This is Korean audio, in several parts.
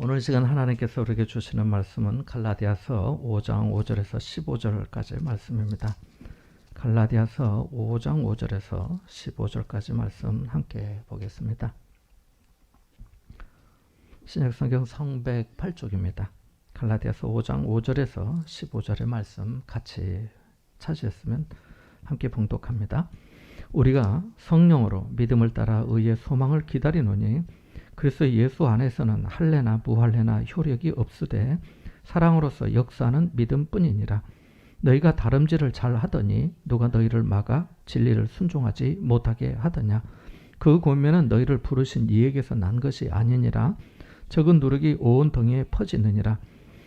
오늘 시간 하나님께서 우리에게 주시는 말씀은 갈라디아서 5장 5절에서 15절까지 말씀입니다. 갈라디아서 5장 5절에서 15절까지 말씀 함께 보겠습니다. 신약성경 308쪽입니다. 갈라디아서 5장 5절에서 15절의 말씀 같이 찾으셨으면 함께 봉독합니다. 우리가 성령으로 믿음을 따라 의의 소망을 기다리노니 그래서 예수 안에서는 할례나 무할례나 효력이 없으되 사랑으로서 역사하는 믿음뿐이니라. 너희가 다름질을 잘 하더니 누가 너희를 막아 진리를 순종하지 못하게 하더냐. 그 권면은 너희를 부르신 이에게서 난 것이 아니니라. 적은 누룩이 온 등에 퍼지느니라.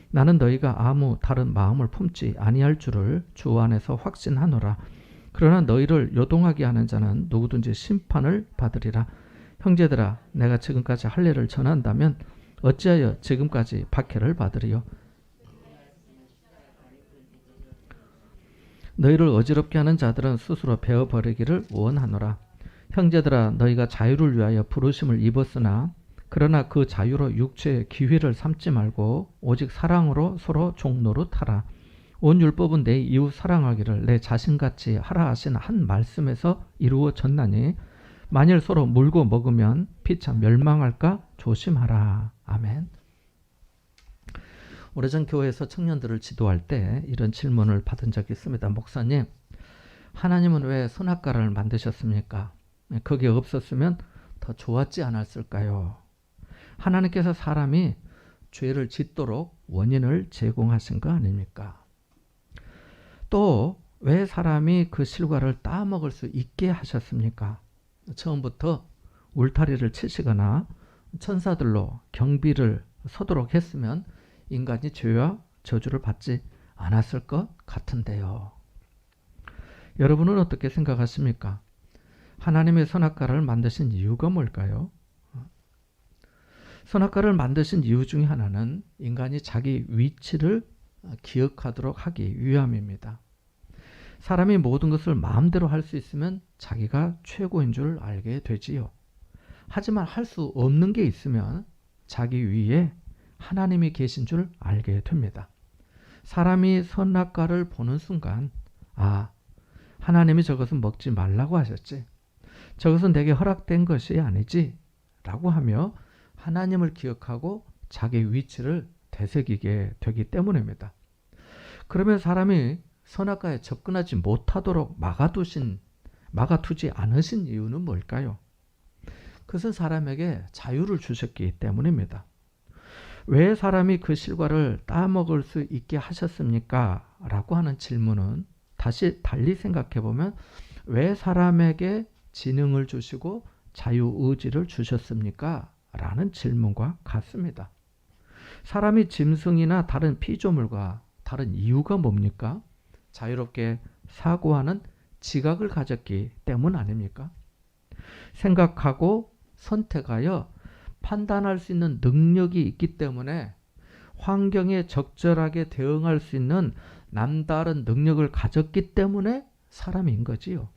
나는 너희가 아무 다른 마음을 품지 아니할 줄을 주 안에서 확신하노라. 그러나 너희를 요동하게 하는 자는 누구든지 심판을 받으리라. 형제들아, 내가 지금까지 할례를 전한다면 어찌하여 지금까지 박해를 받으리요? 너희를 어지럽게 하는 자들은 스스로 베어버리기를 원하노라. 형제들아, 너희가 자유를 위하여 부르심을 입었으나 그러나 그 자유로 육체의 기회를 삼지 말고 오직 사랑으로 서로 종노릇하라. 온 율법은 내 이웃 사랑하기를 내 자신같이 하라 하신 한 말씀에서 이루어졌나니 만일 서로 물고 먹으면 피차 멸망할까 조심하라. 아멘. 오래전 교회에서 청년들을 지도할 때 이런 질문을 받은 적이 있습니다. 목사님, 하나님은 왜 선악과를 만드셨습니까? 그게 없었으면 더 좋았지 않았을까요? 하나님께서 사람이 죄를 짓도록 원인을 제공하신 거 아닙니까? 또 왜 사람이 그 실과를 따먹을 수 있게 하셨습니까? 처음부터 울타리를 치시거나 천사들로 경비를 서도록 했으면 인간이 죄와 저주를 받지 않았을 것 같은데요. 여러분은 어떻게 생각하십니까? 하나님의 선악과를 만드신 이유가 뭘까요? 선악과를 만드신 이유 중에 하나는 인간이 자기 위치를 기억하도록 하기 위함입니다. 사람이 모든 것을 마음대로 할 수 있으면 자기가 최고인 줄 알게 되지요. 하지만 할 수 없는 게 있으면 자기 위에 하나님이 계신 줄 알게 됩니다. 사람이 선악과를 보는 순간, 하나님이 저것은 먹지 말라고 하셨지, 저것은 내게 허락된 것이 아니지 라고 하며 하나님을 기억하고 자기 위치를 되새기게 되기 때문입니다. 그러면 사람이 선악과에 접근하지 못하도록 막아두지 않으신 이유는 뭘까요? 그것은 사람에게 자유를 주셨기 때문입니다. 왜 사람이 그 실과를 따먹을 수 있게 하셨습니까? 라고 하는 질문은 다시 달리 생각해보면 왜 사람에게 지능을 주시고 자유의지를 주셨습니까? 라는 질문과 같습니다. 사람이 짐승이나 다른 피조물과 다른 이유가 뭡니까? 자유롭게 사고하는 지각을 가졌기 때문 아닙니까? 생각하고 선택하여 판단할 수 있는 능력이 있기 때문에 환경에 적절하게 대응할 수 있는 남다른 능력을 가졌기 때문에 사람인 거지요.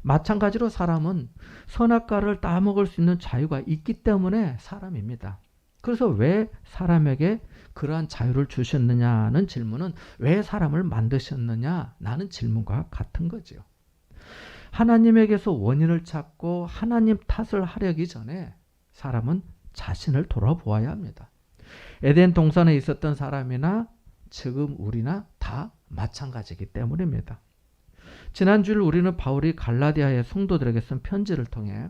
마찬가지로 사람은 선악과를 따먹을 수 있는 자유가 있기 때문에 사람입니다. 그래서 왜 사람에게 그러한 자유를 주셨느냐는 질문은 왜 사람을 만드셨느냐라는 질문과 같은 거죠. 하나님에게서 원인을 찾고 하나님 탓을 하려기 전에 사람은 자신을 돌아보아야 합니다. 에덴 동산에 있었던 사람이나 지금 우리나 다 마찬가지이기 때문입니다. 지난주일 우리는 바울이 갈라디아의 성도들에게 쓴 편지를 통해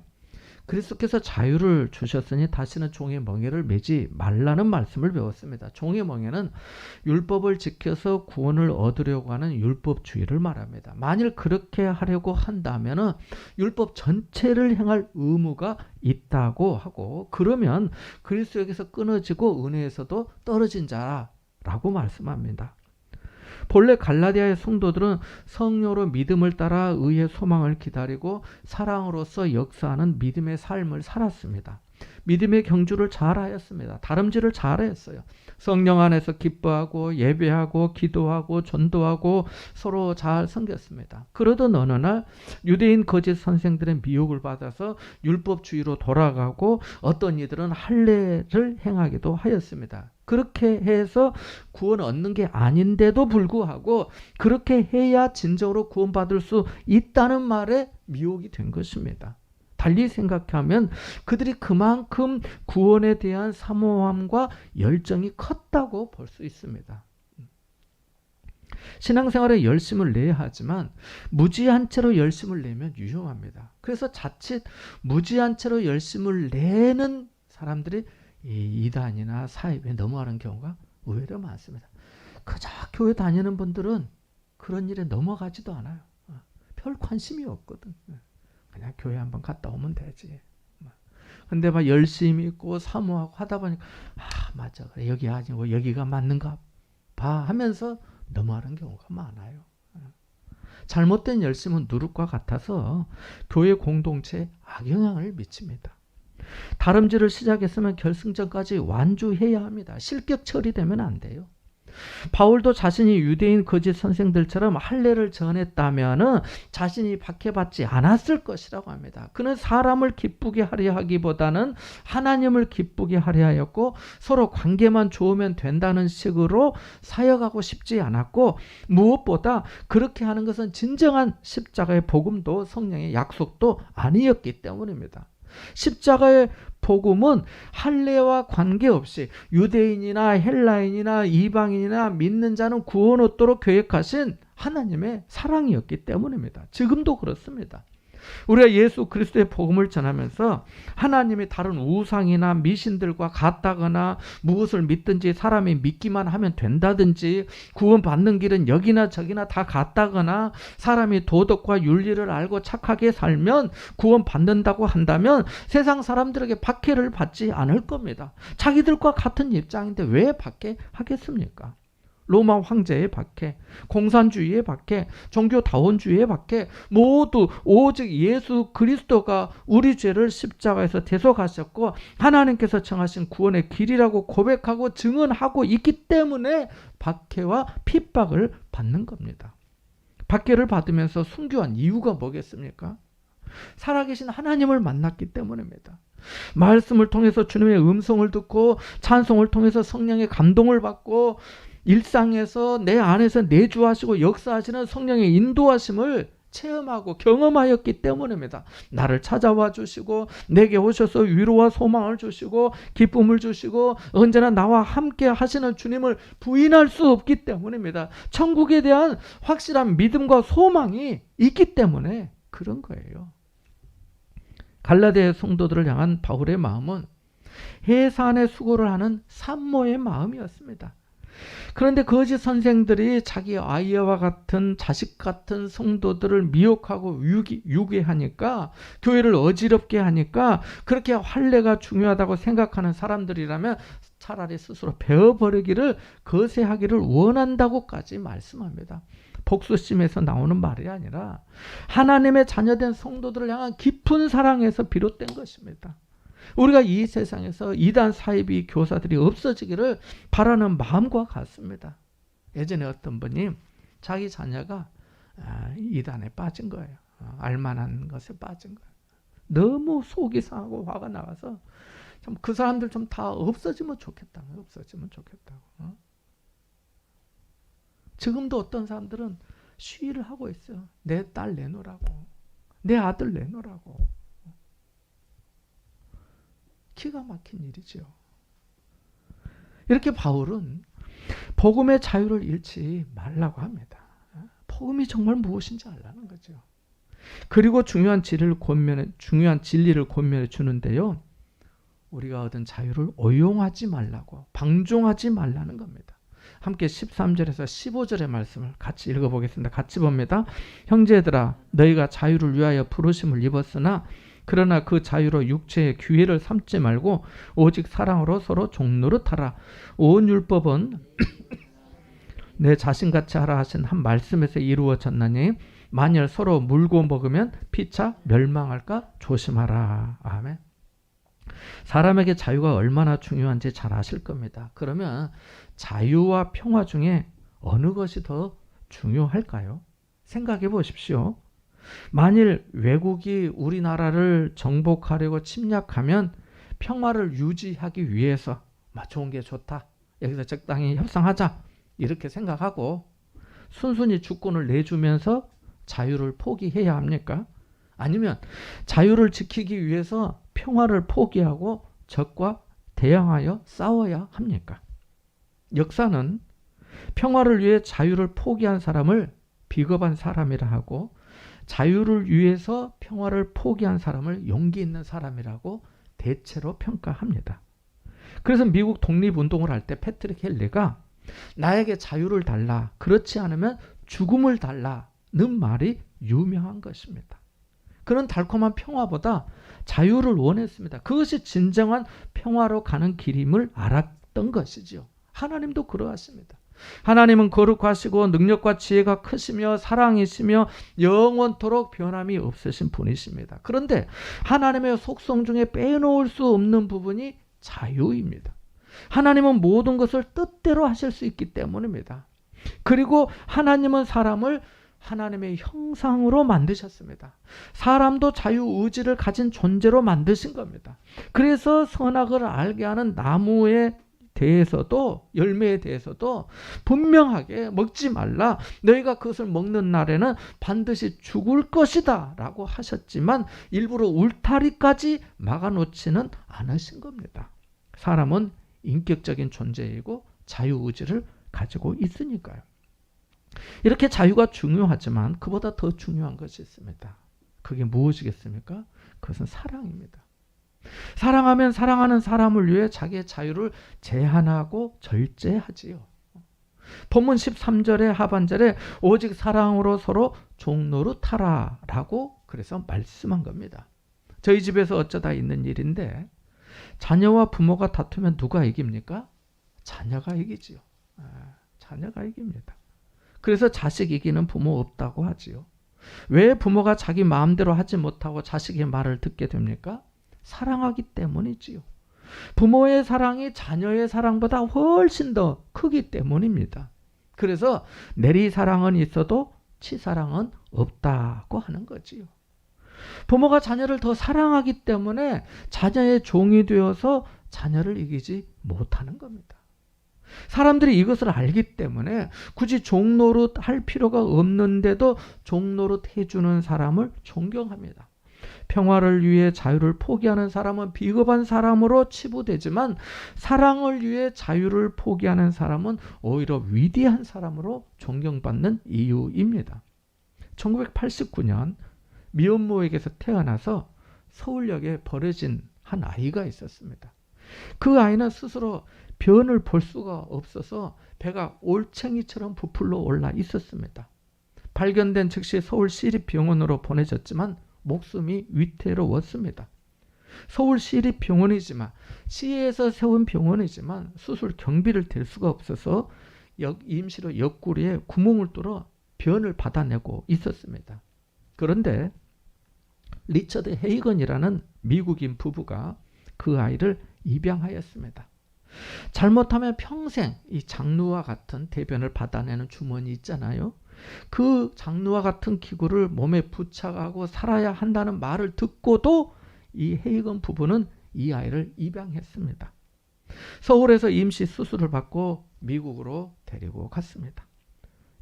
그리스도께서 자유를 주셨으니 다시는 종의 멍에를 매지 말라는 말씀을 배웠습니다. 종의 멍에는 율법을 지켜서 구원을 얻으려고 하는 율법주의를 말합니다. 만일 그렇게 하려고 한다면 율법 전체를 행할 의무가 있다고 하고, 그러면 그리스도에게서 끊어지고 은혜에서도 떨어진 자라고 말씀합니다. 본래 갈라디아의 성도들은 성령으로 믿음을 따라 의의 소망을 기다리고 사랑으로서 역사하는 믿음의 삶을 살았습니다. 믿음의 경주를 잘하였습니다. 다름질을 잘했어요. 성령 안에서 기뻐하고 예배하고 기도하고 전도하고 서로 잘 섬겼습니다. 그러던 어느 날 유대인 거짓 선생들의 미혹을 받아서 율법주의로 돌아가고 어떤 이들은 할례를 행하기도 하였습니다. 그렇게 해서 구원 얻는 게 아닌데도 불구하고 그렇게 해야 진정으로 구원받을 수 있다는 말에 미혹이 된 것입니다. 달리 생각하면 그들이 그만큼 구원에 대한 사모함과 열정이 컸다고 볼 수 있습니다. 신앙생활에 열심을 내야 하지만 무지한 채로 열심을 내면 위험합니다. 그래서 자칫 무지한 채로 열심을 내는 사람들이 이 이단이나 사입에 넘어가는 경우가 의외로 많습니다. 그저 교회 다니는 분들은 그런 일에 넘어가지도 않아요. 별 관심이 없거든. 그냥 교회 한번 갔다 오면 되지. 근데 막 열심히 있고 사모하고 하다 보니까 맞아, 그래, 여기 아니고 여기가 맞는가 봐 하면서 넘어가는 경우가 많아요. 잘못된 열심은 누룩과 같아서 교회 공동체에 악영향을 미칩니다. 다름질을 시작했으면 결승전까지 완주해야 합니다. 실격 처리되면 안 돼요. 바울도 자신이 유대인 거짓 선생들처럼 할례를 전했다면 자신이 박해받지 않았을 것이라고 합니다. 그는 사람을 기쁘게 하려 하기보다는 하나님을 기쁘게 하려 하였고 서로 관계만 좋으면 된다는 식으로 사역하고 싶지 않았고 무엇보다 그렇게 하는 것은 진정한 십자가의 복음도 성령의 약속도 아니었기 때문입니다. 십자가의 복음은 할례와 관계없이 유대인이나 헬라인이나 이방인이나 믿는 자는 구원 얻도록 계획하신 하나님의 사랑이었기 때문입니다. 지금도 그렇습니다. 우리가 예수 그리스도의 복음을 전하면서 하나님이 다른 우상이나 미신들과 같다거나 무엇을 믿든지 사람이 믿기만 하면 된다든지 구원받는 길은 여기나 저기나 다 같다거나 사람이 도덕과 윤리를 알고 착하게 살면 구원받는다고 한다면 세상 사람들에게 박해를 받지 않을 겁니다. 자기들과 같은 입장인데 왜 박해하겠습니까? 로마 황제의 박해, 공산주의의 박해, 종교다원주의의 박해 모두 오직 예수 그리스도가 우리 죄를 십자가에서 대속하셨고 하나님께서 정하신 구원의 길이라고 고백하고 증언하고 있기 때문에 박해와 핍박을 받는 겁니다. 박해를 받으면서 순교한 이유가 뭐겠습니까? 살아계신 하나님을 만났기 때문입니다. 말씀을 통해서 주님의 음성을 듣고 찬송을 통해서 성령의 감동을 받고 일상에서 내 안에서 내주하시고 역사하시는 성령의 인도하심을 체험하고 경험하였기 때문입니다. 나를 찾아와 주시고 내게 오셔서 위로와 소망을 주시고 기쁨을 주시고 언제나 나와 함께 하시는 주님을 부인할 수 없기 때문입니다. 천국에 대한 확실한 믿음과 소망이 있기 때문에 그런 거예요. 갈라디아 성도들을 향한 바울의 마음은 해산의 수고를 하는 산모의 마음이었습니다. 그런데 거짓 선생들이 자기 아이와 같은 자식 같은 성도들을 미혹하고 유괴하니까 교회를 어지럽게 하니까 그렇게 할례가 중요하다고 생각하는 사람들이라면 차라리 스스로 베어버리기를 거세하기를 원한다고까지 말씀합니다. 복수심에서 나오는 말이 아니라 하나님의 자녀된 성도들을 향한 깊은 사랑에서 비롯된 것입니다. 우리가 이 세상에서 이단 사이비 교사들이 없어지기를 바라는 마음과 같습니다. 예전에 어떤 분이 자기 자녀가 이단에 빠진 거예요. 알만한 것에 빠진 거예요. 너무 속이 상하고 화가 나와서 좀 그 사람들 좀 다 없어지면 좋겠다고. 없어지면 좋겠다고. 지금도 어떤 사람들은 시위를 하고 있어요. 내 딸 내놓으라고. 내 아들 내놓으라고. 기가 막힌 일이죠. 이렇게 바울은 복음의 자유를 잃지 말라고 합니다. 복음이 정말 무엇인지 알라는 거죠. 그리고 중요한 진리를 권면해 주는데요. 우리가 얻은 자유를 오용하지 말라고, 방종하지 말라는 겁니다. 함께 13절에서 15절의 말씀을 같이 읽어보겠습니다. 같이 봅니다. 형제들아, 너희가 자유를 위하여 부르심을 입었으나 그러나 그 자유로 육체의 규례를 삼지 말고 오직 사랑으로 서로 종노릇하라. 온 율법은 내 자신같이 하라 하신 한 말씀에서 이루어졌나니 만일 서로 물고 먹으면 피차 멸망할까 조심하라. 아멘. 사람에게 자유가 얼마나 중요한지 잘 아실 겁니다. 그러면 자유와 평화 중에 어느 것이 더 중요할까요? 생각해 보십시오. 만일 외국이 우리나라를 정복하려고 침략하면 평화를 유지하기 위해서 좋은 게 좋다. 여기서 적당히 협상하자. 이렇게 생각하고 순순히 주권을 내주면서 자유를 포기해야 합니까? 아니면 자유를 지키기 위해서 평화를 포기하고 적과 대항하여 싸워야 합니까? 역사는 평화를 위해 자유를 포기한 사람을 비겁한 사람이라 하고 자유를 위해서 평화를 포기한 사람을 용기 있는 사람이라고 대체로 평가합니다. 그래서 미국 독립운동을 할 때 패트릭 헨리가 나에게 자유를 달라, 그렇지 않으면 죽음을 달라는 말이 유명한 것입니다. 그는 달콤한 평화보다 자유를 원했습니다. 그것이 진정한 평화로 가는 길임을 알았던 것이죠. 하나님도 그러하십니다. 하나님은 거룩하시고 능력과 지혜가 크시며 사랑이시며 영원토록 변함이 없으신 분이십니다. 그런데 하나님의 속성 중에 빼놓을 수 없는 부분이 자유입니다. 하나님은 모든 것을 뜻대로 하실 수 있기 때문입니다. 그리고 하나님은 사람을 하나님의 형상으로 만드셨습니다. 사람도 자유의지를 가진 존재로 만드신 겁니다. 그래서 선악을 알게 하는 나무에 대해서도, 열매에 대해서도 분명하게 먹지 말라, 너희가 그것을 먹는 날에는 반드시 죽을 것이다 라고 하셨지만 일부러 울타리까지 막아놓지는 않으신 겁니다. 사람은 인격적인 존재이고 자유의지를 가지고 있으니까요. 이렇게 자유가 중요하지만 그보다 더 중요한 것이 있습니다. 그게 무엇이겠습니까? 그것은 사랑입니다. 사랑하면 사랑하는 사람을 위해 자기의 자유를 제한하고 절제하지요. 본문 13절의 하반절에 오직 사랑으로 서로 종노릇하라 라고 그래서 말씀한 겁니다. 저희 집에서 어쩌다 있는 일인데 자녀와 부모가 다투면 누가 이깁니까? 자녀가 이기지요. 자녀가 이깁니다. 그래서 자식 이기는 부모 없다고 하지요. 왜 부모가 자기 마음대로 하지 못하고 자식의 말을 듣게 됩니까? 사랑하기 때문이지요. 부모의 사랑이 자녀의 사랑보다 훨씬 더 크기 때문입니다. 그래서 내리사랑은 있어도 치사랑은 없다고 하는 거지요. 부모가 자녀를 더 사랑하기 때문에 자녀의 종이 되어서 자녀를 이기지 못하는 겁니다. 사람들이 이것을 알기 때문에 굳이 종노릇 할 필요가 없는데도 종노릇 해주는 사람을 존경합니다. 평화를 위해 자유를 포기하는 사람은 비겁한 사람으로 치부되지만 사랑을 위해 자유를 포기하는 사람은 오히려 위대한 사람으로 존경받는 이유입니다. 1989년 미혼모에게서 태어나서 서울역에 버려진 한 아이가 있었습니다. 그 아이는 스스로 변을 볼 수가 없어서 배가 올챙이처럼 부풀러 올라 있었습니다. 발견된 즉시 서울 시립병원으로 보내졌지만 목숨이 위태로웠습니다. 서울 시립병원이지만 시에서 세운 병원이지만 수술 경비를 댈 수가 없어서 임시로 옆구리에 구멍을 뚫어 변을 받아내고 있었습니다. 그런데 리처드 헤이건이라는 미국인 부부가 그 아이를 입양하였습니다. 잘못하면 평생 이 장루와 같은 대변을 받아내는 주머니 있잖아요. 그 장루와 같은 기구를 몸에 부착하고 살아야 한다는 말을 듣고도 이 헤이건 부부는 이 아이를 입양했습니다. 서울에서 임시 수술을 받고 미국으로 데리고 갔습니다.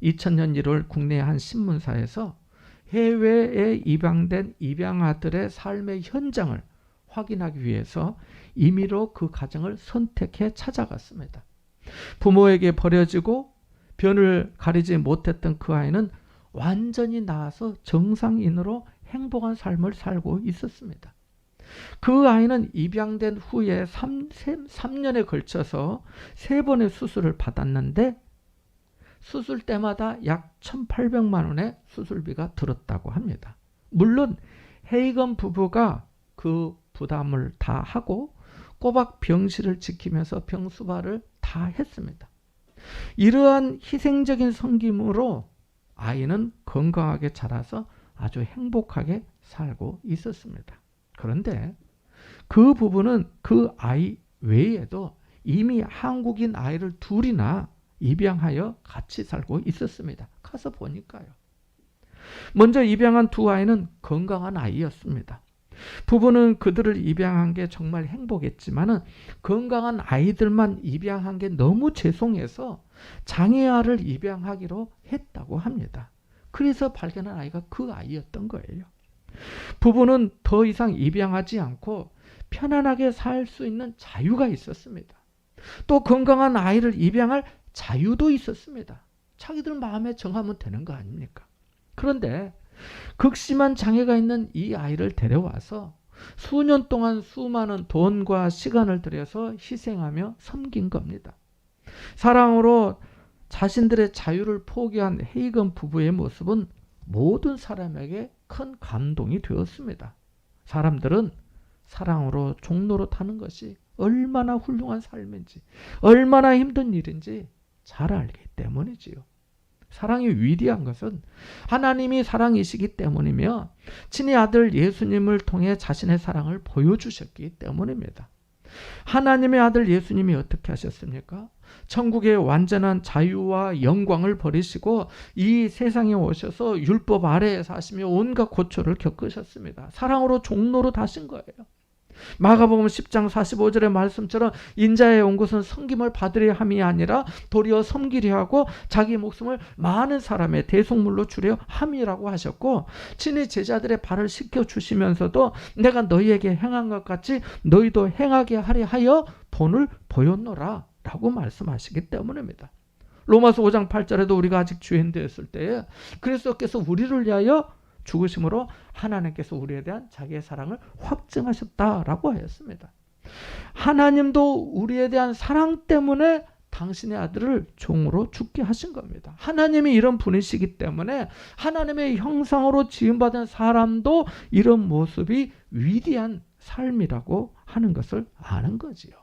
2000년 1월 국내 한 신문사에서 해외에 입양된 입양아들의 삶의 현장을 확인하기 위해서 임의로 그 가정을 선택해 찾아갔습니다. 부모에게 버려지고 변을 가리지 못했던 그 아이는 완전히 나아서 정상인으로 행복한 삶을 살고 있었습니다. 그 아이는 입양된 후에 3년에 걸쳐서 3번의 수술을 받았는데 수술 때마다 약 1,800만 원의 수술비가 들었다고 합니다. 물론 헤이건 부부가 그 부담을 다 하고 꼬박 병실을 지키면서 병수발을 다 했습니다. 이러한 희생적인 섬김으로 아이는 건강하게 자라서 아주 행복하게 살고 있었습니다. 그런데 그 부부는 그 아이 외에도 이미 한국인 아이를 둘이나 입양하여 같이 살고 있었습니다. 가서 보니까요. 먼저 입양한 두 아이는 건강한 아이였습니다. 부부는 그들을 입양한 게 정말 행복했지만 건강한 아이들만 입양한 게 너무 죄송해서 장애아를 입양하기로 했다고 합니다. 그래서 발견한 아이가 그 아이였던 거예요. 부부는 더 이상 입양하지 않고 편안하게 살 수 있는 자유가 있었습니다. 또 건강한 아이를 입양할 자유도 있었습니다. 자기들 마음에 정하면 되는 거 아닙니까? 그런데 극심한 장애가 있는 이 아이를 데려와서 수년 동안 수많은 돈과 시간을 들여서 희생하며 섬긴 겁니다. 사랑으로 자신들의 자유를 포기한 헤이건 부부의 모습은 모든 사람에게 큰 감동이 되었습니다. 사람들은 사랑으로 종노릇하는 것이 얼마나 훌륭한 삶인지, 얼마나 힘든 일인지 잘 알기 때문이지요. 사랑이 위대한 것은 하나님이 사랑이시기 때문이며 친히 아들 예수님을 통해 자신의 사랑을 보여주셨기 때문입니다. 하나님의 아들 예수님이 어떻게 하셨습니까? 천국의 완전한 자유와 영광을 버리시고 이 세상에 오셔서 율법 아래에 사시며 온갖 고초를 겪으셨습니다. 사랑으로 종노릇 하신 거예요. 마가복음 10장 45절의 말씀처럼 인자에 온 것은 섬김을 받으려 함이 아니라 도리어 섬기려 하고 자기 목숨을 많은 사람의 대속물로 주려 함이라고 하셨고, 친히 제자들의 발을 씻겨주시면서도 내가 너희에게 행한 것 같이 너희도 행하게 하려 하여 본을 보였노라 라고 말씀하시기 때문입니다. 로마서 5장 8절에도 우리가 아직 죄인되었을 때에 그리스도께서 우리를 위하여 죽으심으로 하나님께서 우리에 대한 자기의 사랑을 확증하셨다라고 하였습니다. 하나님도 우리에 대한 사랑 때문에 당신의 아들을 종으로 죽게 하신 겁니다. 하나님이 이런 분이시기 때문에 하나님의 형상으로 지음받은 사람도 이런 모습이 위대한 삶이라고 하는 것을 아는 거지요.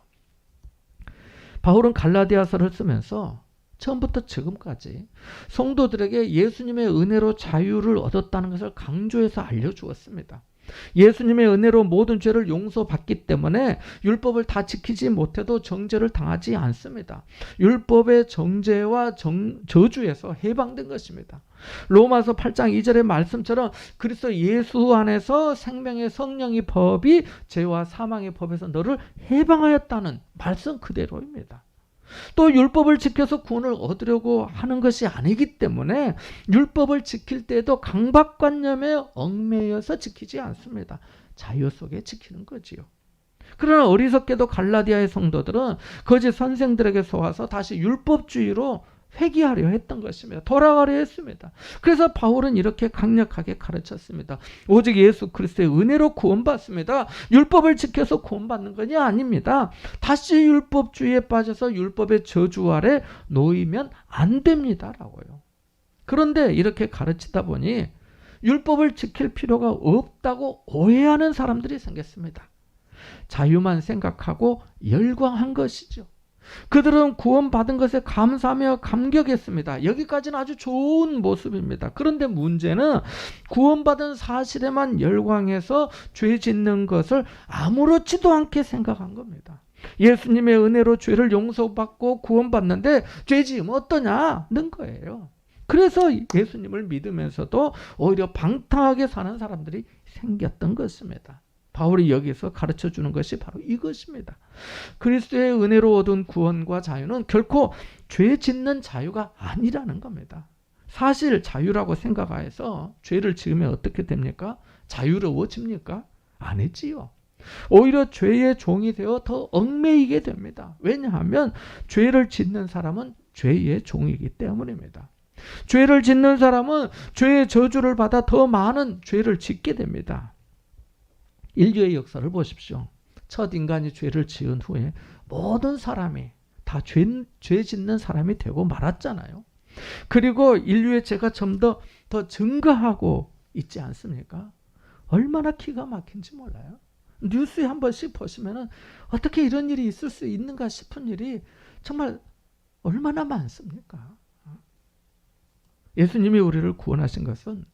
바울은 갈라디아서를 쓰면서 처음부터 지금까지 성도들에게 예수님의 은혜로 자유를 얻었다는 것을 강조해서 알려주었습니다. 예수님의 은혜로 모든 죄를 용서받기 때문에 율법을 다 지키지 못해도 정죄를 당하지 않습니다. 율법의 정죄와 저주에서 해방된 것입니다. 로마서 8장 2절의 말씀처럼 그리스도 예수 안에서 생명의 성령의 법이 죄와 사망의 법에서 너를 해방하였다는 말씀 그대로입니다. 또 율법을 지켜서 구원을 얻으려고 하는 것이 아니기 때문에 율법을 지킬 때에도 강박관념에 얽매여서 지키지 않습니다. 자유 속에 지키는 거지요. 그러나 어리석게도 갈라디아의 성도들은 거짓 선생들에게 속아서 다시 율법주의로 회귀하려 했던 것입니다. 돌아가려 했습니다. 그래서 바울은 이렇게 강력하게 가르쳤습니다. 오직 예수 그리스도의 은혜로 구원받습니다. 율법을 지켜서 구원받는 것이 아닙니다. 다시 율법주의에 빠져서 율법의 저주 아래 놓이면 안 됩니다라고요. 그런데 이렇게 가르치다 보니 율법을 지킬 필요가 없다고 오해하는 사람들이 생겼습니다. 자유만 생각하고 열광한 것이죠. 그들은 구원받은 것에 감사하며 감격했습니다. 여기까지는 아주 좋은 모습입니다. 그런데 문제는 구원받은 사실에만 열광해서 죄 짓는 것을 아무렇지도 않게 생각한 겁니다. 예수님의 은혜로 죄를 용서받고 구원받는데 죄 지으면 어떠냐는 거예요. 그래서 예수님을 믿으면서도 오히려 방탕하게 사는 사람들이 생겼던 것입니다. 바울이 여기서 가르쳐주는 것이 바로 이것입니다. 그리스도의 은혜로 얻은 구원과 자유는 결코 죄 짓는 자유가 아니라는 겁니다. 사실 자유라고 생각해서 죄를 지으면 어떻게 됩니까? 자유로워집니까? 아니지요. 오히려 죄의 종이 되어 더 얽매이게 됩니다. 왜냐하면 죄를 짓는 사람은 죄의 종이기 때문입니다. 죄를 짓는 사람은 죄의 저주를 받아 더 많은 죄를 짓게 됩니다. 인류의 역사를 보십시오. 첫 인간이 죄를 지은 후에 모든 사람이 다 죄 짓는 사람이 되고 말았잖아요. 그리고 인류의 죄가 좀 더 증가하고 있지 않습니까? 얼마나 기가 막힌지 몰라요. 뉴스에 한 번씩 보시면은 어떻게 이런 일이 있을 수 있는가 싶은 일이 정말 얼마나 많습니까? 예수님이 우리를 구원하신 것은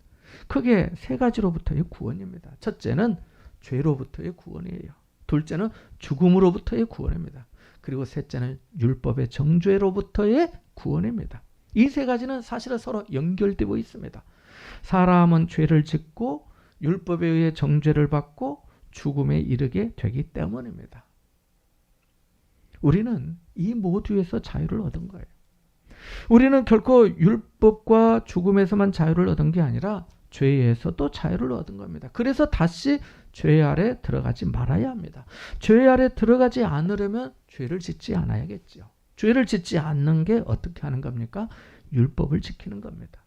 크게 세 가지로부터의 구원입니다. 첫째는 죄로부터의 구원이에요. 둘째는 죽음으로부터의 구원입니다. 그리고 셋째는 율법의 정죄로부터의 구원입니다. 이 세 가지는 사실은 서로 연결되고 있습니다. 사람은 죄를 짓고 율법에 의해 정죄를 받고 죽음에 이르게 되기 때문입니다. 우리는 이 모두에서 자유를 얻은 거예요. 우리는 결코 율법과 죽음에서만 자유를 얻은 게 아니라 죄에서도 자유를 얻은 겁니다. 그래서 다시 죄 아래 들어가지 말아야 합니다. 죄 아래 들어가지 않으려면 죄를 짓지 않아야겠죠. 죄를 짓지 않는 게 어떻게 하는 겁니까? 율법을 지키는 겁니다.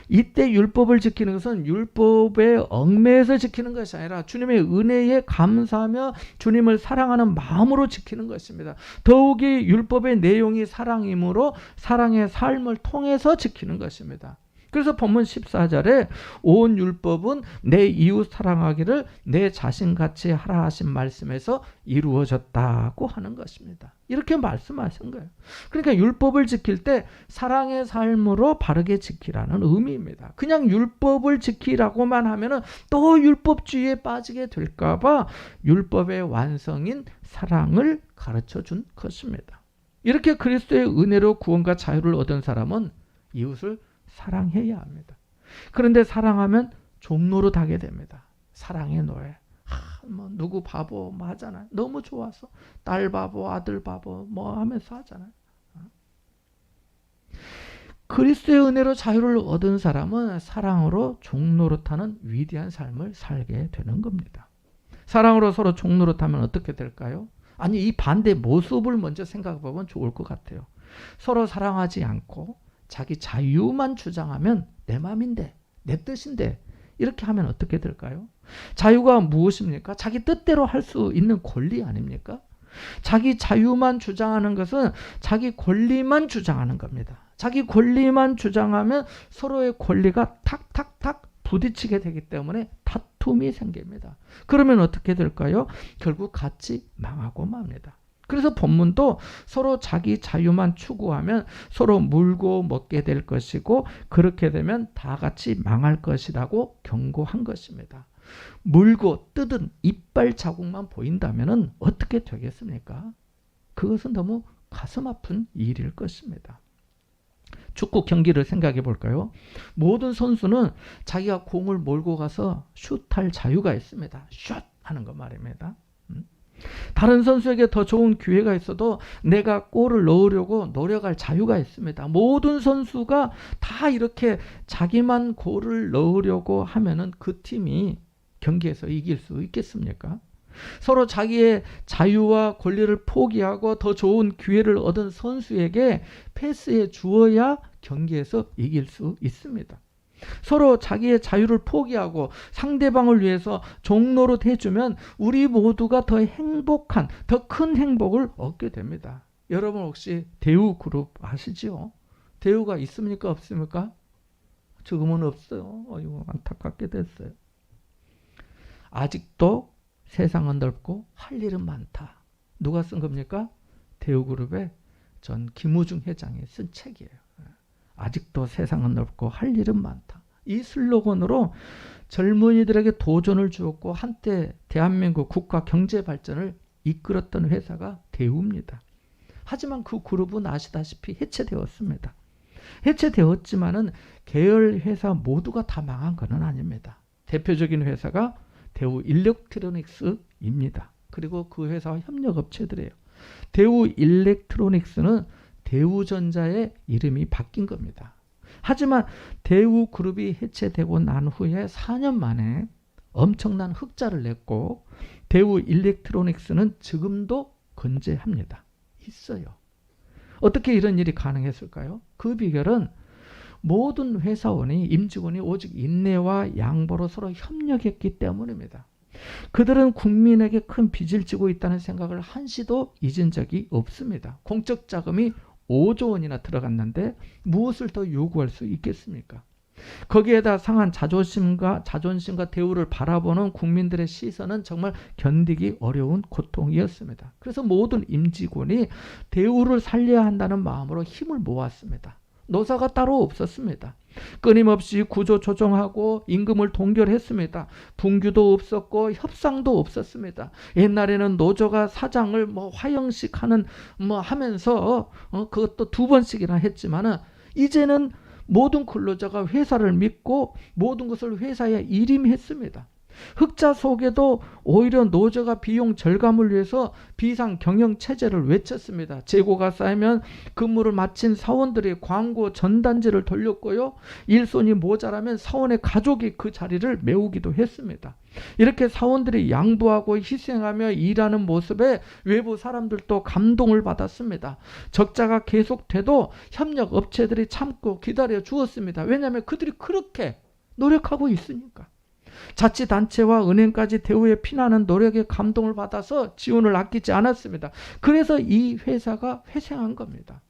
이때 율법을 지키는 것은 율법에 얽매여서 지키는 것이 아니라 주님의 은혜에 감사하며 주님을 사랑하는 마음으로 지키는 것입니다. 더욱이 율법의 내용이 사랑이므로 사랑의 삶을 통해서 지키는 것입니다. 그래서 본문 14절에 온 율법은 내 이웃 사랑하기를 내 자신같이 하라 하신 말씀에서 이루어졌다고 하는 것입니다. 이렇게 말씀하신 거예요. 그러니까 율법을 지킬 때 사랑의 삶으로 바르게 지키라는 의미입니다. 그냥 율법을 지키라고만 하면은 또 율법주의에 빠지게 될까 봐 율법의 완성인 사랑을 가르쳐 준 것입니다. 이렇게 그리스도의 은혜로 구원과 자유를 얻은 사람은 이웃을 사랑해야 합니다. 그런데 사랑하면 종로로 타게 됩니다. 사랑의 노예. 뭐 누구 바보 뭐 하잖아요. 너무 좋아서 딸 바보, 아들 바보 뭐 하면서 하잖아요. 그리스도의 은혜로 자유를 얻은 사람은 사랑으로 종로로 타는 위대한 삶을 살게 되는 겁니다. 사랑으로 서로 종로로 타면 어떻게 될까요? 아니, 이 반대 모습을 먼저 생각해 보면 좋을 것 같아요. 서로 사랑하지 않고 자기 자유만 주장하면 내 마음인데, 내 뜻인데 이렇게 하면 어떻게 될까요? 자유가 무엇입니까? 자기 뜻대로 할 수 있는 권리 아닙니까? 자기 자유만 주장하는 것은 자기 권리만 주장하는 겁니다. 자기 권리만 주장하면 서로의 권리가 탁탁탁 부딪히게 되기 때문에 다툼이 생깁니다. 그러면 어떻게 될까요? 결국 같이 망하고 맙니다. 그래서 본문도 서로 자기 자유만 추구하면 서로 물고 먹게 될 것이고 그렇게 되면 다 같이 망할 것이라고 경고한 것입니다. 물고 뜯은 이빨 자국만 보인다면 어떻게 되겠습니까? 그것은 너무 가슴 아픈 일일 것입니다. 축구 경기를 생각해 볼까요? 모든 선수는 자기가 공을 몰고 가서 슛할 자유가 있습니다. 슛 하는 거 말입니다. 다른 선수에게 더 좋은 기회가 있어도 내가 골을 넣으려고 노력할 자유가 있습니다. 모든 선수가 다 이렇게 자기만 골을 넣으려고 하면은 그 팀이 경기에서 이길 수 있겠습니까? 서로 자기의 자유와 권리를 포기하고 더 좋은 기회를 얻은 선수에게 패스해 주어야 경기에서 이길 수 있습니다. 서로 자기의 자유를 포기하고 상대방을 위해서 종로로 해주면 우리 모두가 더 행복한, 더 큰 행복을 얻게 됩니다. 여러분 혹시 대우그룹 아시죠? 대우가 있습니까? 없습니까? 지금은 없어요. 어이구, 안타깝게 됐어요. 아직도 세상은 넓고 할 일은 많다. 누가 쓴 겁니까? 대우그룹의 전 김우중 회장이 쓴 책이에요. 아직도 세상은 넓고 할 일은 많다. 이 슬로건으로 젊은이들에게 도전을 주었고 한때 대한민국 국가 경제 발전을 이끌었던 회사가 대우입니다. 하지만 그 그룹은 아시다시피 해체되었습니다. 해체되었지만은 계열 회사 모두가 다 망한 것은 아닙니다. 대표적인 회사가 대우 일렉트로닉스입니다. 그리고 그 회사와 협력업체들이에요. 대우 일렉트로닉스는 대우전자의 이름이 바뀐 겁니다. 하지만 대우그룹이 해체되고 난 후에 4년 만에 엄청난 흑자를 냈고 대우 일렉트로닉스는 지금도 건재합니다. 있어요. 어떻게 이런 일이 가능했을까요? 그 비결은 모든 회사원이, 임직원이 오직 인내와 양보로 서로 협력했기 때문입니다. 그들은 국민에게 큰 빚을 지고 있다는 생각을 한시도 잊은 적이 없습니다. 공적 자금이 5조 원이나 들어갔는데 무엇을 더 요구할 수 있겠습니까? 거기에다 상한 자존심과 대우를 바라보는 국민들의 시선은 정말 견디기 어려운 고통이었습니다. 그래서 모든 임직원이 대우를 살려야 한다는 마음으로 힘을 모았습니다. 노사가 따로 없었습니다. 끊임없이 구조 조정하고 임금을 동결했습니다. 분규도 없었고 협상도 없었습니다. 옛날에는 노조가 사장을 화형식 하는 하면서 그것도 2번씩이나 했지만은 이제는 모든 근로자가 회사를 믿고 모든 것을 회사에 일임했습니다. 흑자 속에도 오히려 노조가 비용 절감을 위해서 비상 경영 체제를 외쳤습니다. 재고가 쌓이면 근무를 마친 사원들이 광고 전단지를 돌렸고요. 일손이 모자라면 사원의 가족이 그 자리를 메우기도 했습니다. 이렇게 사원들이 양보하고 희생하며 일하는 모습에 외부 사람들도 감동을 받았습니다. 적자가 계속돼도 협력 업체들이 참고 기다려 주었습니다. 왜냐하면 그들이 그렇게 노력하고 있으니까. 자치단체와 은행까지 대우에 피나는 노력에 감동을 받아서 지원을 아끼지 않았습니다. 그래서 이 회사가 회생한 겁니다.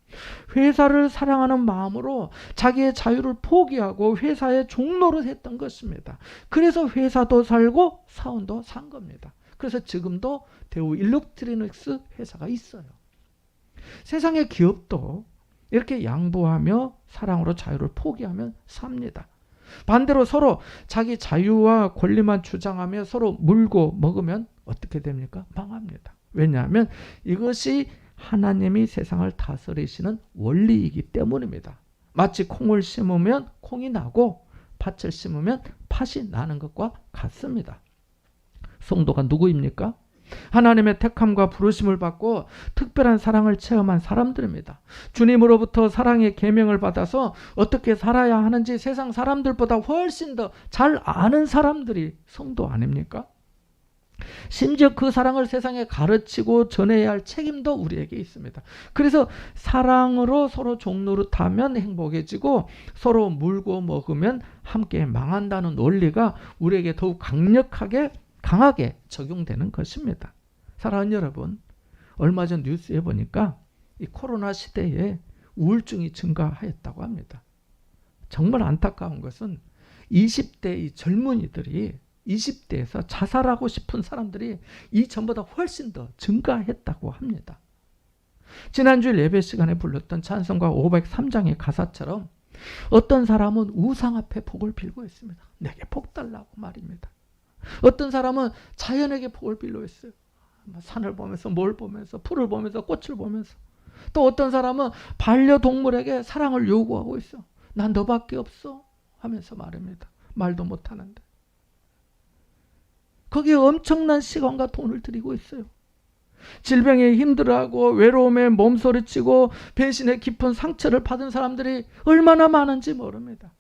회사를 사랑하는 마음으로 자기의 자유를 포기하고 회사의 종로를 했던 것입니다. 그래서 회사도 살고 사원도 산 겁니다. 그래서 지금도 대우 일렉트로닉스 회사가 있어요. 세상의 기업도 이렇게 양보하며 사랑으로 자유를 포기하면 삽니다. 반대로 서로 자기 자유와 권리만 주장하며 서로 물고 먹으면 어떻게 됩니까? 망합니다. 왜냐하면 이것이 하나님이 세상을 다스리시는 원리이기 때문입니다. 마치 콩을 심으면 콩이 나고 팥을 심으면 팥이 나는 것과 같습니다. 성도가 누구입니까? 하나님의 택함과 부르심을 받고 특별한 사랑을 체험한 사람들입니다. 주님으로부터 사랑의 계명을 받아서 어떻게 살아야 하는지 세상 사람들보다 훨씬 더 잘 아는 사람들이 성도 아닙니까? 심지어 그 사랑을 세상에 가르치고 전해야 할 책임도 우리에게 있습니다. 그래서 사랑으로 서로 종노릇하면 행복해지고 서로 물고 먹으면 함께 망한다는 원리가 우리에게 더욱 강하게 적용되는 것입니다. 사랑하는 여러분, 얼마 전 뉴스에 보니까 이 코로나 시대에 우울증이 증가하였다고 합니다. 정말 안타까운 것은 20대 이 젊은이들이 20대에서 자살하고 싶은 사람들이 이전보다 훨씬 더 증가했다고 합니다. 지난주 예배 시간에 불렀던 찬송가 503장의 가사처럼 어떤 사람은 우상 앞에 복을 빌고 있습니다. 내게 복 달라고 말입니다. 어떤 사람은 자연에게 복을 빌려 있어요. 산을 보면서 뭘 보면서 풀을 보면서 꽃을 보면서. 또 어떤 사람은 반려동물에게 사랑을 요구하고 있어. 난 너밖에 없어 하면서 말입니다. 말도 못하는데. 거기에 엄청난 시간과 돈을 들이고 있어요. 질병에 힘들어하고 외로움에 몸소리치고 배신의 깊은 상처를 받은 사람들이 얼마나 많은지 모릅니다.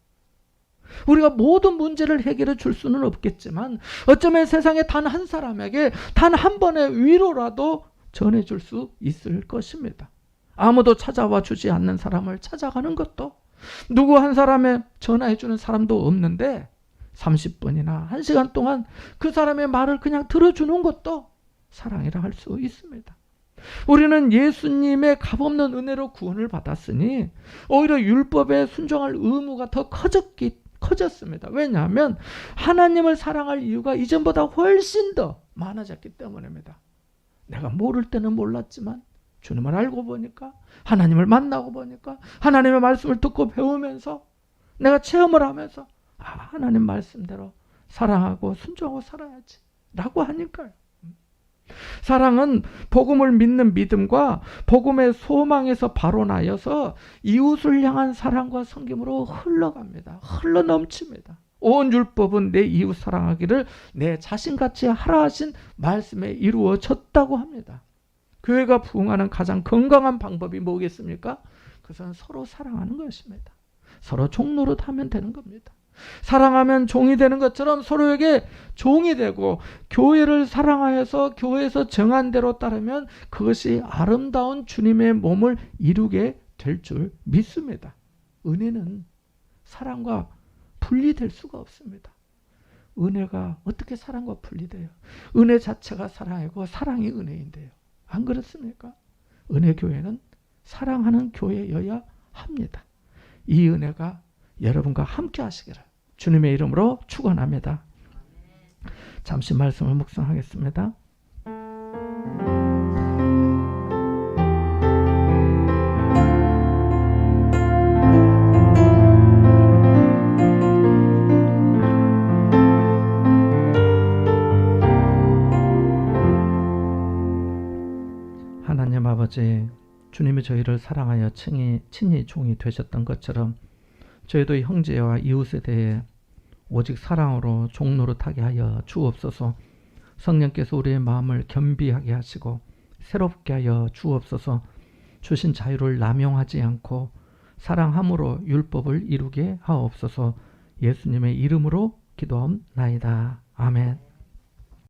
우리가 모든 문제를 해결해 줄 수는 없겠지만 어쩌면 세상에 단 한 사람에게 단 한 번의 위로라도 전해줄 수 있을 것입니다. 아무도 찾아와 주지 않는 사람을 찾아가는 것도, 누구 한 사람에 전화해 주는 사람도 없는데 30분이나 1시간 동안 그 사람의 말을 그냥 들어주는 것도 사랑이라 할 수 있습니다. 우리는 예수님의 값없는 은혜로 구원을 받았으니 오히려 율법에 순종할 의무가 더 커졌습니다. 왜냐하면 하나님을 사랑할 이유가 이전보다 훨씬 더 많아졌기 때문입니다. 내가 모를 때는 몰랐지만 주님을 알고 보니까, 하나님을 만나고 보니까, 하나님의 말씀을 듣고 배우면서 내가 체험을 하면서 하나님 말씀대로 사랑하고 순종하고 살아야지 라고 하니까요. 사랑은 복음을 믿는 믿음과 복음의 소망에서 발원하여서 이웃을 향한 사랑과 섬김으로 흘러갑니다. 흘러넘칩니다. 온 율법은 내 이웃 사랑하기를 내 자신같이 하라 하신 말씀에 이루어졌다고 합니다. 교회가 부흥하는 가장 건강한 방법이 뭐겠습니까? 그것은 서로 사랑하는 것입니다. 서로 종노릇하면 되는 겁니다. 사랑하면 종이 되는 것처럼 서로에게 종이 되고 교회를 사랑하여서 교회에서 정한 대로 따르면 그것이 아름다운 주님의 몸을 이루게 될 줄 믿습니다. 은혜는 사랑과 분리될 수가 없습니다. 은혜가 어떻게 사랑과 분리돼요? 은혜 자체가 사랑이고 사랑이 은혜인데요. 안 그렇습니까? 은혜 교회는 사랑하는 교회여야 합니다. 이 은혜가 여러분과 함께 하시기를 주님의 이름으로 축원합니다. 잠시 말씀을 묵상하겠습니다. 주님이 저희를 사랑하여 친히 종이 되셨던 것처럼 저희도 형제와 이웃에 대해 오직 사랑으로 종 노릇하게 하여 주옵소서. 성령께서 우리의 마음을 겸비하게 하시고 새롭게 하여 주옵소서. 주신 자유를 남용하지 않고 사랑함으로 율법을 이루게 하옵소서. 예수님의 이름으로 기도하옵나이다. 아멘.